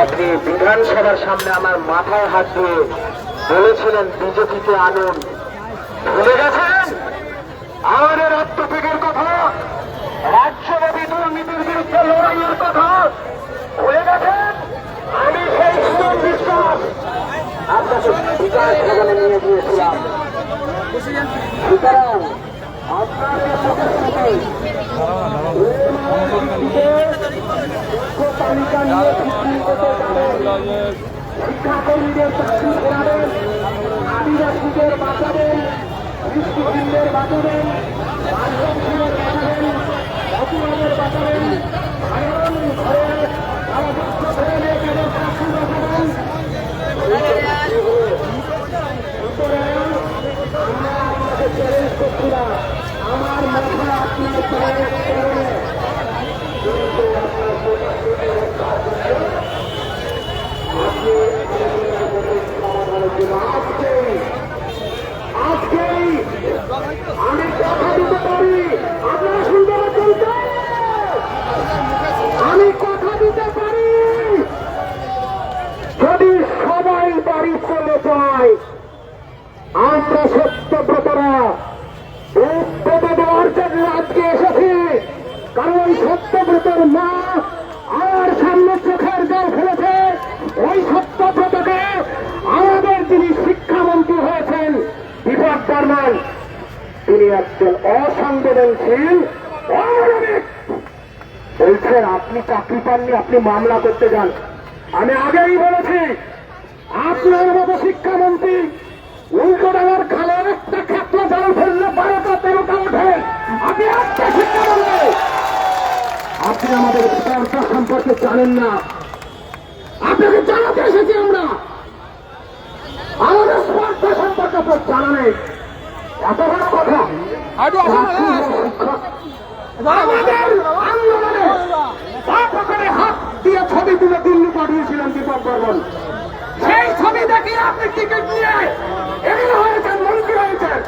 আপনি বিধানসভার সামনে আমার মাথায় হাত দিয়ে বলেছিলেন বিজেপিকে আনুন, ভুলে গেছেন আমাদের আত্মত্যাগের কথা, রাজ্যব্যাপী দুর্নীতির বিরুদ্ধে লড়াইয়ের কথা ভুলে গেছেন? আমি সেই সুমন বিশ্বাস আপনাকে বিকাশ ভবনে নিয়ে গিয়েছিলাম। সুতরাং আপনাদের তালিকা নিয়ে শিক্ষাকর্মীদের চাকরি করাবেন, আদিবাসীদের বাঁচাবেন, কৃষিদের বাঁচাবেন, রাজবংশীদের বাঁচাবেন, অপরাধের বাঁচাবেন, সাধারণ ঘরে রাজস্ব ধরনের কেন চাকরি বাঁচাবেন। আমরা আপনাকে চ্যালেঞ্জ করছি না, আমার মাথায় আপনার চ্যালেঞ্জ করবে। আমি কথা দিতে পারি, আপনারা শুনতে পাচ্ছেন তো? আমি কথা দিতে পারি, যদি সবাই বাড়ি চলে যায় আমরা সত্যব্রতরা উদ্যোগে দেওয়ার জন্য আজকে এসেছি। কারণ সত্যব্রতর মা আমার সামনে চোখের জল ফেলেছে। ওই সত্যব্রতকে আমাদের যিনি শিক্ষামন্ত্রী হয়েছেন দীপক বর্মন, তিনি একজন অসংবেদনশীল অমানবিক। বলছেন আপনি চাকরি পাননি, আপনি মামলা করতে যান। আমি আগেই বলেছি আপনার মতো শিক্ষামন্ত্রী উল্টোডাঙ্গার খালের একটা ক্ষেত্র জল ফেললে 12টা 13টা ওঠে। আপনি একটা শিক্ষামন্ত্রী, আপনি আমাদের স্পর্ধা সম্পর্কে জানেন না। আপনাকে জানাতে এসেছি আমরা, আমাদের স্পর্ধা সম্পর্কে আপনার জানা নেই। এত বড় কথা আমাদের আন্দোলনে হাত দিয়ে ছবি তুলে দিল্লি পাঠিয়েছিলেন দীপক বর্মন। সেই ছবি দেখিয়ে আপনি টিকিট নিয়ে এমএলএ হয়েছেন, মন্ত্রী হয়েছেন।